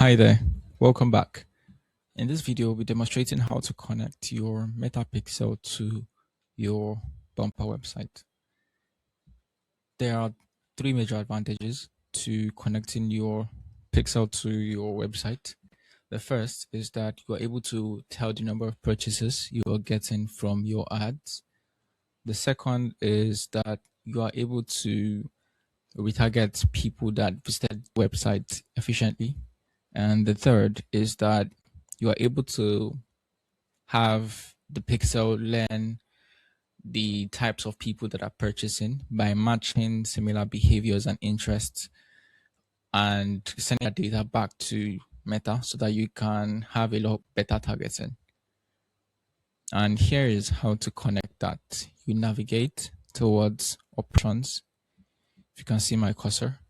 Hi there, welcome back. In this video, we'll be demonstrating how to connect your Metapixel to your Bumper website. There are three major advantages to connecting your pixel to your website. The first is that you are able to tell the number of purchases you are getting from your ads. The second is that you are able to retarget people that visited the website efficiently. And the third is that you are able to have the pixel learn the types of people that are purchasing by matching similar behaviors and interests and sending that data back to Meta so that you can have a lot better targeting. And here is how to connect that. You navigate towards options. If you can see my cursor,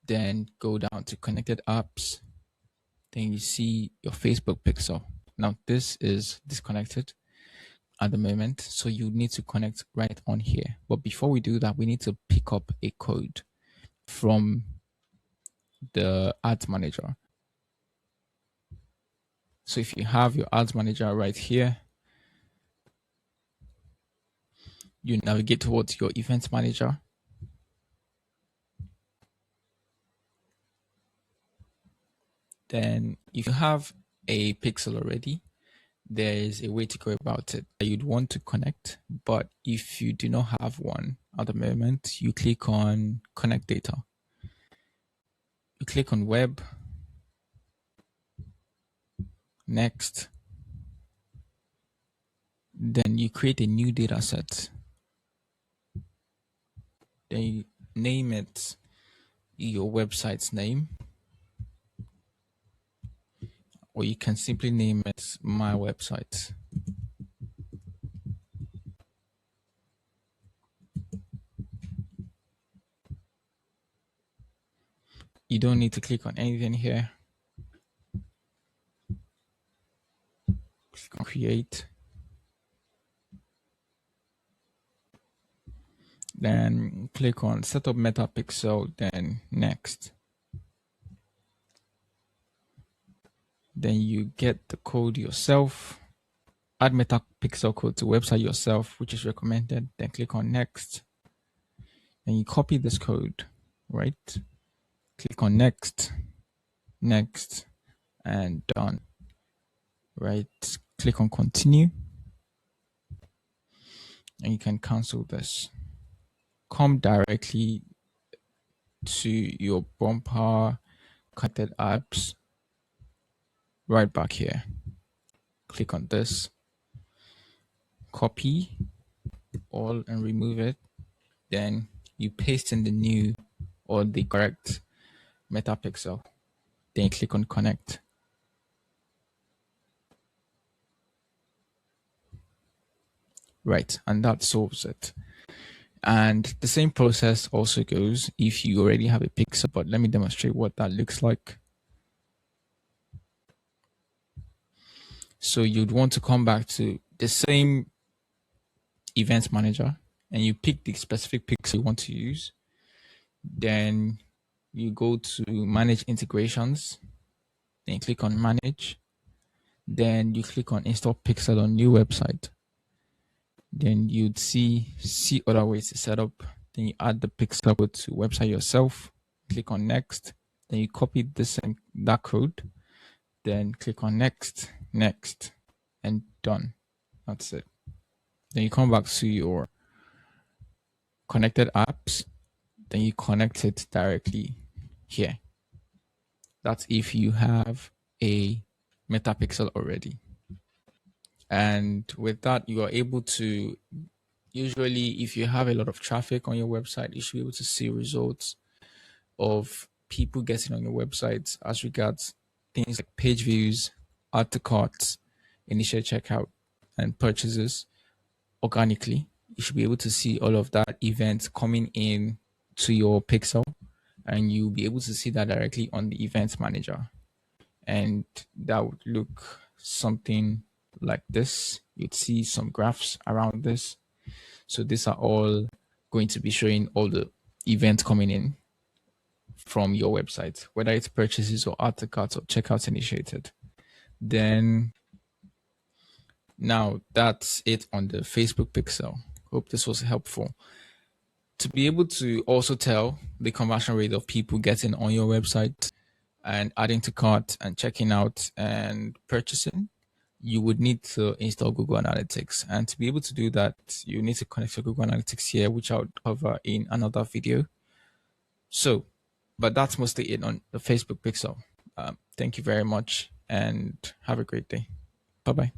then go down to connected apps. Then you see your Facebook pixel. Now this is disconnected at the moment, so you need to connect right on here. But before we do that, we need to pick up a code from the ads manager. So if you have your ads manager right here, you navigate towards your event manager. Then if you have a pixel already, there is a way to go about it. You'd want to connect, but if you do not have one at the moment, you click on connect data. You click on web, next, then you create a new data set. Then you name it your website's name, or you can simply name it my website. You don't need to click on anything here. Click on create. Then click on setup metapixel, then next. Then you get the code yourself. Add metapixel code to website yourself, which is recommended. Then click on next. Then you copy this code, right? Click on next, next, and done. Right? Click on continue. And you can cancel this. Come directly to your Bumper connected apps right back here. Click on this, copy all and remove it. Then you paste in the new or the correct metapixel. Then you click on connect. Right, and that solves it. And the same process also goes if you already have a pixel, but let me demonstrate what that looks like. So you'd want to come back to the same event manager and you pick the specific pixel you want to use. Then you go to manage integrations, then you click on manage, then you click on install pixel on new website. Then you'd see other ways to set up. Then you add the pixel code to website yourself, click on next, then you copy that code, then click on next, next, and done. That's it. Then you come back to your connected apps, then you connect it directly here. That's if you have a metapixel already. And with that, you are able to, usually if you have a lot of traffic on your website, you should be able to see results of people getting on your website as regards things like page views, add to carts, initial checkout, and purchases organically. You should be able to see all of that event coming in to your pixel, and you'll be able to see that directly on the event manager. And that would look something like this. You'd see some graphs around this. So these are all going to be showing all the events coming in from your website, whether it's purchases or add to cart or checkouts initiated. Then now that's it on the Facebook pixel. Hope this was helpful. To be able to also tell the conversion rate of people getting on your website and adding to cart and checking out and purchasing, you would need to install Google Analytics. And to be able to do that, you need to connect to Google Analytics here, which I would cover in another video. So, but that's mostly it on the Facebook pixel. Thank you very much and have a great day. Bye bye.